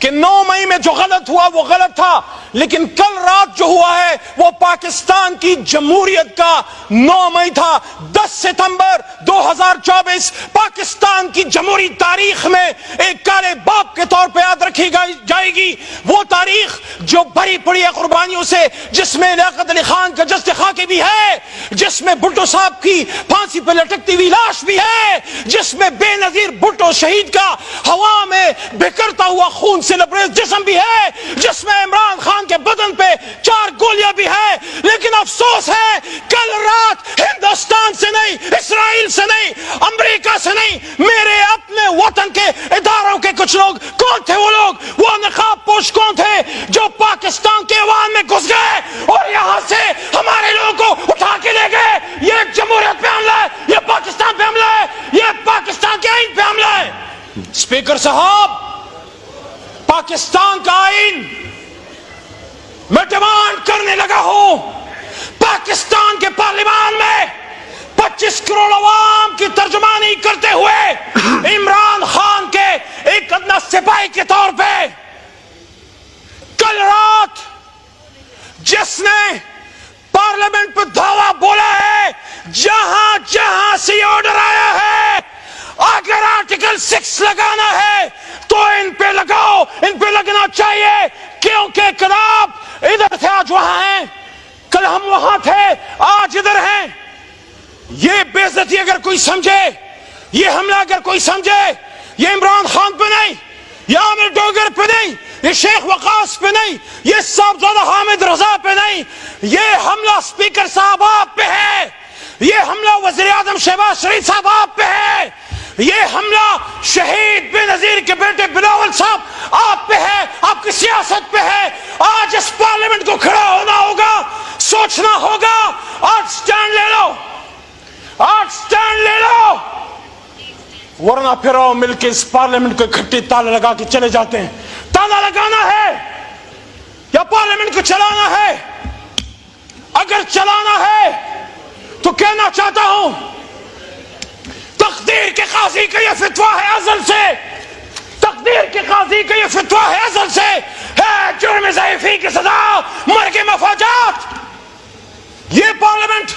کہ 9 مئی میں جو غلط ہوا وہ غلط تھا، لیکن کل رات جو ہوا ہے وہ پاکستان کی جمہوریت کا 9 مئی تھا۔ 10 ستمبر 2024 پاکستان کی جمہوری تاریخ میں ایک کالے باپ کے طور پہ یاد رکھی جائے گی، وہ تاریخ جو بھری پڑی ہے قربانیوں سے، جس میں لیاقت علی خان کا جسد خاکی بھی ہے، جس میں بھٹو صاحب کی پھانسی پہ لٹکتی ہوئی لاش بھی ہے، جس میں بے نظیر بھٹو شہید کا ہوا میں بکھرتا ہوا خون سے لبریز جسم بھی ہے، جس میں عمران خان کے بدن پہ 4 گولیاں بھی ہے۔ لیکن افسوس ہے کل رات ہندوستان سے نہیں، اسرائیل سے نہیں، امریکہ سے نہیں، میرے اپنے وطن کے اداروں کے کچھ لوگ، کون تھے وہ لوگ؟ وہ نقاب پوش کون تھے جو پاکستان کے عوام میں گھس گئے اور یہاں سے ہمارے لوگوں کو اٹھا کے لے گئے؟ یہ جمہوریت پہ حملہ ہے، یہ پاکستان پہ حملہ ہے، یہ پاکستان کے آئین پہ حملہ ہے۔ اسپیکر صاحب، پاکستان کا آئین میں ڈیمانڈ کرنے لگا ہوں، پاکستان کے پارلیمان میں 25 کروڑ عوام کی ترجمانی کرتے ہوئے عمران خان کے ایک ادنا سپاہی کے طور پہ کل رات جس نے پارلیمنٹ پہ دھاوا بولا ہے، جہاں جہاں سے یہ آرڈر آیا ہے اگر آرٹیکل 6 لگانا ہے تو ان پہ لگاؤ، ان پہ لگنا چاہیے، کیونکہ کل آپ ادھر تھے آج وہاں ہیں، کل ہم وہاں تھے آج ادھر ہیں۔ یہ بے عزتی اگر کوئی سمجھے، یہ حملہ اگر کوئی سمجھے، یہ عمران خان پہ نہیں، یہ عامر ڈوگر پہ نہیں، یہ شیخ وقاص پہ نہیں، یہ صاحبزادہ حامد رضا پہ نہیں، یہ حملہ اسپیکر صاحب آپ پہ ہے، یہ حملہ وزیر اعظم شہباز شریف صاحب آپ پہ ہے، یہ حملہ شہید بے نظیر کے بیٹے بلاول صاحب آپ پہ ہے، آپ کی سیاست پہ ہے۔ آج اس پارلیمنٹ کو کھڑا ہونا ہوگا، سوچنا ہوگا، آج سٹینڈ لے لو، آج سٹینڈ لے لو، ورنہ پھر آؤ مل کے اس پارلیمنٹ کو اکٹھے تالا لگا کے چلے جاتے ہیں۔ تالا لگانا ہے یا پارلیمنٹ کو چلانا ہے؟ اگر چلانا ہے تو کہنا چاہتا ہوں تقدیر کے قاضی کا یہ فتویٰ ہے ازل سے، تقدیر کے قاضی کا یہ فتویٰ ہے ازل سے، ہے جرم ضعیفی کی سزا، مرگ مفاجات۔ یہ پارلیمنٹ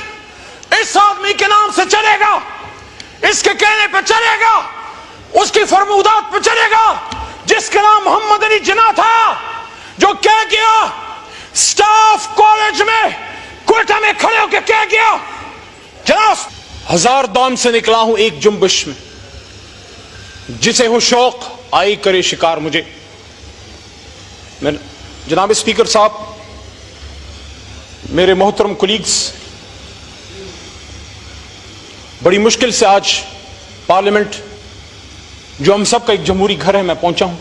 اس آدمی کے نام سے چلے گا، اس کے کہنے پہ چلے گا، اس کی فرمودات پہ چلے گا، جس کا نام محمد علی جناح تھا، جو کہہ گیا سٹاف کالج میں کوئٹہ میں کھڑے ہو کے کہہ گیا، جناب 1000 دام سے نکلا ہوں ایک جنبش میں، جسے ہو شوق آئی کرے شکار مجھے۔ جناب اسپیکر صاحب، میرے محترم کولیگز، بڑی مشکل سے آج پارلیمنٹ جو ہم سب کا ایک جمہوری گھر ہے میں پہنچا ہوں۔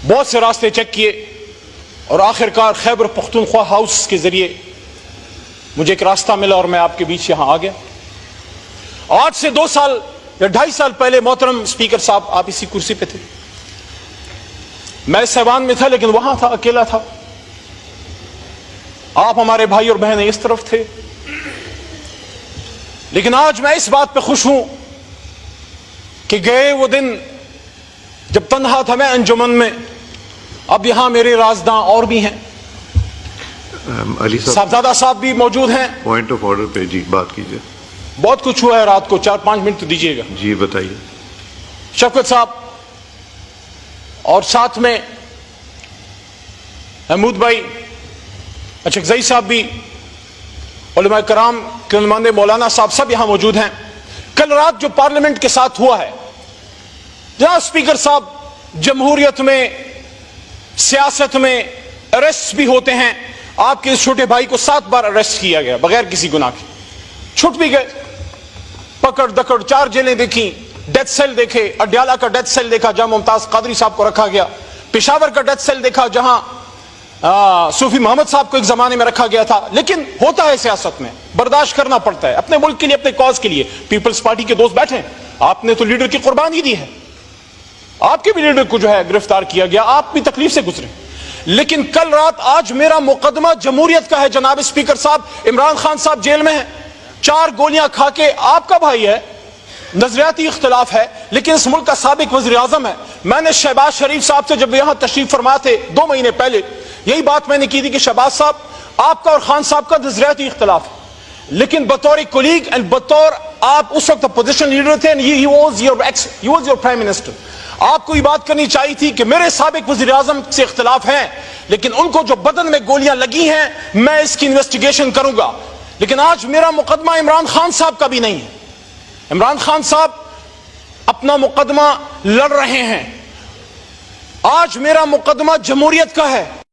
بہت سے راستے چیک کیے اور آخرکار خیبر پختونخوا ہاؤس کے ذریعے مجھے ایک راستہ ملا اور میں آپ کے بیچ یہاں آ گیا۔ آج سے 2 سال یا 2.5 سال پہلے محترم اسپیکر صاحب آپ اسی کرسی پہ تھے، میں اس ایوان میں تھا لیکن وہاں تھا، اکیلا تھا۔ آپ ہمارے بھائی اور بہنیں اس طرف تھے، لیکن آج میں اس بات پہ خوش ہوں کہ گئے وہ دن جب تنہا تھا میں انجمن میں، اب یہاں میرے رازداں اور بھی ہیں، علی صاحب صاحبزادہ صاحب بھی موجود ہیں۔ پوائنٹ آف آرڈر پہ جی بات کیجئے۔ بہت کچھ ہوا ہے رات کو، 4-5 منٹ تو دیجیے گا۔ جی بتائیے۔ شفقت صاحب اور ساتھ میں محمود بھائی، اچکزئی صاحب بھی، علماء کرام کے نمائندے مولانا صاحب سب یہاں موجود ہیں۔ کل رات جو پارلیمنٹ کے ساتھ ہوا ہے، جناب اسپیکر صاحب، جمہوریت میں، سیاست میں اریسٹ بھی ہوتے ہیں۔ آپ کے اس چھوٹے بھائی کو 7 بار اریسٹ کیا گیا بغیر کسی گناہ کے، چھٹ بھی گئے، پکڑ دکڑ 4 جیلیں دیکھی، ڈیتھ سیل دیکھے، اڈیالہ کا ڈیتھ سیل دیکھا جہاں ممتاز قادری صاحب کو رکھا گیا، پشاور کا ڈیتھ سیل دیکھا جہاں صوفی محمد صاحب کو ایک زمانے میں رکھا گیا تھا۔ لیکن ہوتا ہے سیاست میں، برداشت کرنا پڑتا ہے، اپنے ملک کے لیے، اپنے کاز کے لیے۔ پیپلز پارٹی کے دوست بیٹھے، آپ نے تو لیڈر کی قربانی دی ہے، آپ کے بھی لیڈر کو جو ہے گرفتار کیا گیا، آپ بھی تکلیف سے گزرے۔ لیکن کل رات آج میرا مقدمہ جمہوریت کا ہے جناب اسپیکر صاحب۔ عمران خان صاحب جیل میں ہیں، 4 گولیاں کھا کے، آپ کا بھائی ہے، نظریاتی اختلاف ہے لیکن اس ملک کا سابق وزیر اعظم ہے. میں نے شہباز شریف صاحب سے جب یہاں تشریف فرما تھے 2 مہینے پہلے یہی بات میں نے کی تھی کہ شہباز صاحب آپ کا اور خان صاحب کا نظریاتی اختلاف ہے، لیکن بطور کولیگ اینڈ بطور آپ اس وقت اپوزیشن لیڈر تھے، he was your prime minister. آپ کو یہ بات کرنی چاہیے تھی کہ میرے سابق وزیر اعظم سے اختلاف ہیں، لیکن ان کو جو بدن میں گولیاں لگی ہیں میں اس کی انویسٹیگیشن کروں گا. لیکن آج میرا مقدمہ عمران خان صاحب کا بھی نہیں ہے. عمران خان صاحب اپنا مقدمہ لڑ رہے ہیں. آج میرا مقدمہ جمہوریت کا ہے.